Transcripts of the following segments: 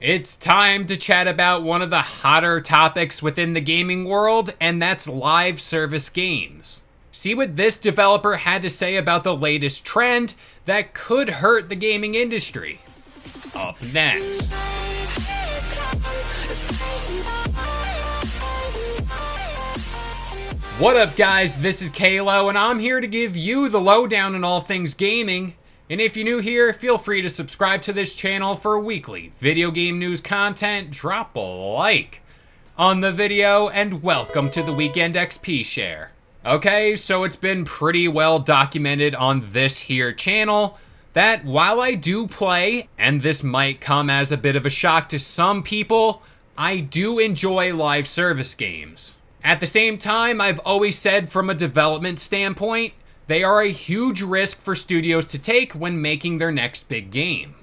It's time to chat about one of the hotter topics within the gaming world, and that's live service games. See what this developer had to say about the latest trend that could hurt the gaming industry. Up next. What up, guys? This is Kalo, and I'm here to give you the lowdown on all things gaming. And if you're new here, feel free to subscribe to this channel for weekly video game news content. Drop a like on the video, and welcome to the Weekend XP Share. Okay, so it's been pretty well documented on this here channel that while I do play, and this might come as a bit of a shock to some people, I do enjoy live service games. At the same time, I've always said from a development standpoint, they are a huge risk for studios to take when making their next big game.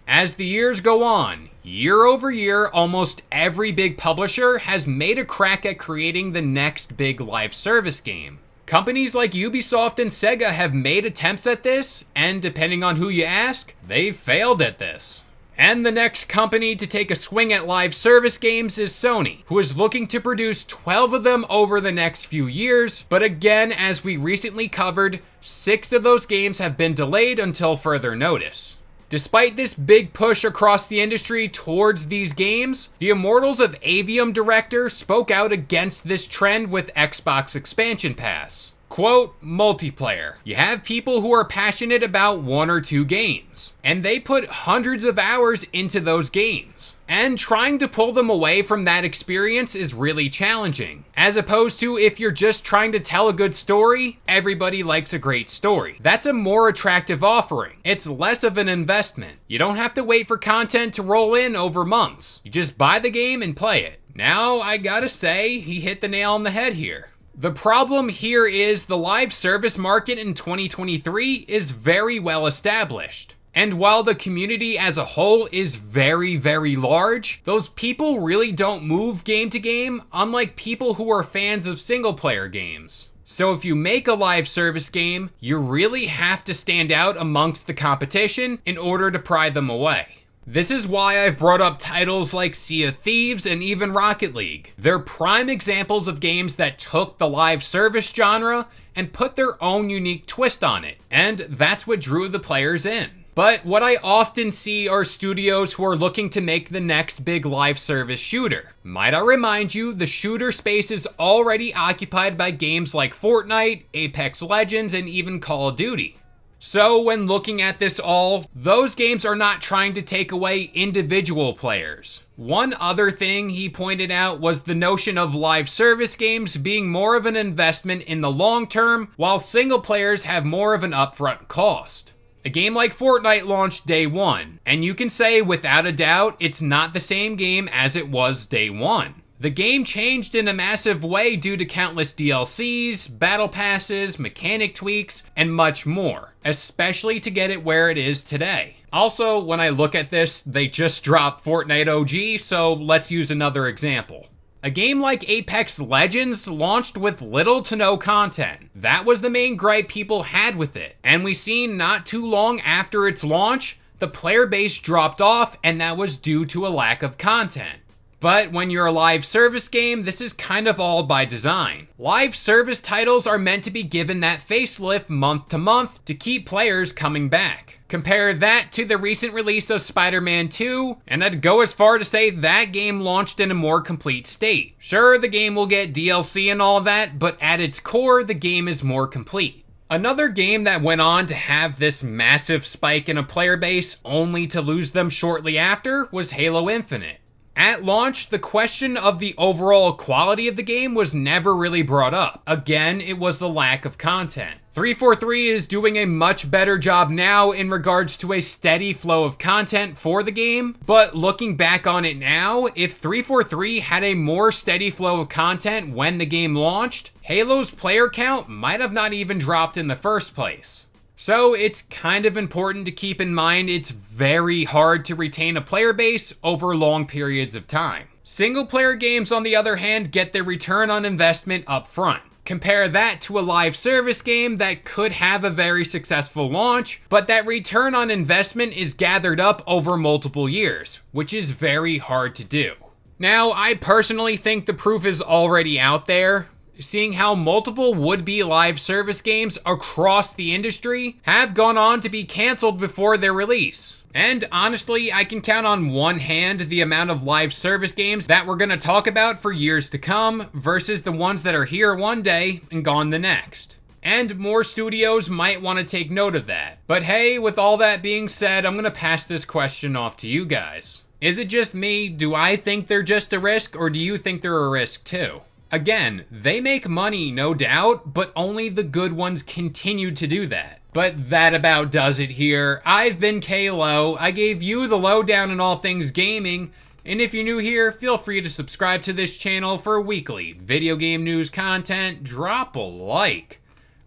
As the years go on, year over year, almost every big publisher has made a crack at creating the next big live service game. Companies like Ubisoft and Sega have made attempts at this, and depending on who you ask, they've failed at this. And the next company to take a swing at live service games is Sony, who is looking to produce 12 of them over the next few years, but again, as we recently covered, 6 of those games have been delayed until further notice. Despite this big push across the industry towards these games, the Immortals of Avium director spoke out against this trend with Xbox Expansion Pass. Quote, multiplayer. You have people who are passionate about one or two games, and they put hundreds of hours into those games. And trying to pull them away from that experience is really challenging. As opposed to if you're just trying to tell a good story, everybody likes a great story. That's a more attractive offering. It's less of an investment. You don't have to wait for content to roll in over months. You just buy the game and play it. Now, I gotta say, he hit the nail on the head here. The problem here is the live service market in 2023 is very well established. And while the community as a whole is very, very large, those people really don't move game to game, unlike people who are fans of single player games. So if you make a live service game, you really have to stand out amongst the competition in order to pry them away. This is why I've brought up titles like Sea of Thieves and even Rocket League. They're prime examples of games that took the live service genre and put their own unique twist on it, and that's what drew the players in. But what I often see are studios who are looking to make the next big live service shooter. Might I remind you, the shooter space is already occupied by games like Fortnite, Apex Legends, and even Call of Duty. So when looking at this all, those games are not trying to take away individual players. One other thing he pointed out was the notion of live service games being more of an investment in the long term, while single players have more of an upfront cost. A game like Fortnite launched day one, and you can say without a doubt it's not the same game as it was day one. The game changed in a massive way due to countless DLCs, battle passes, mechanic tweaks, and much more, especially to get it where it is today. Also, when I look at this, they just dropped Fortnite OG, so let's use another example. A game like Apex Legends launched with little to no content. That was the main gripe people had with it, and we seen not too long after its launch, the player base dropped off, and that was due to a lack of content. But when you're a live service game, this is kind of all by design. Live service titles are meant to be given that facelift month to month to keep players coming back. Compare that to the recent release of Spider-Man 2, and I'd go as far to say that game launched in a more complete state. Sure, the game will get DLC and all that, but at its core, the game is more complete. Another game that went on to have this massive spike in a player base only to lose them shortly after was Halo Infinite. At launch, the question of the overall quality of the game was never really brought up. Again, it was the lack of content. 343 is doing a much better job now in regards to a steady flow of content for the game, but looking back on it now, if 343 had a more steady flow of content when the game launched, Halo's player count might have not even dropped in the first place. So it's kind of important to keep in mind it's very hard to retain a player base over long periods of time. Single player games, on the other hand, get their return on investment up front. Compare that to a live service game that could have a very successful launch, but that return on investment is gathered up over multiple years, which is very hard to do. Now, I personally think the proof is already out there, seeing how multiple would-be live service games across the industry have gone on to be canceled before their release. And honestly, I can count on one hand the amount of live service games that we're gonna talk about for years to come versus the ones that are here one day and gone the next. And more studios might want to take note of that. But hey, with all that being said, I'm gonna pass this question off to you guys. Is it just me? Do I think they're just a risk, or do you think they're a risk too? Again, they make money, no doubt, but only the good ones continue to do that. But that about does it here. I've been K-Lo. I gave you the lowdown on all things gaming, and if you're new here, feel free to subscribe to this channel for weekly video game news content. Drop a like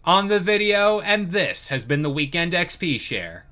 on the video, and this has been the Weekend XP Share.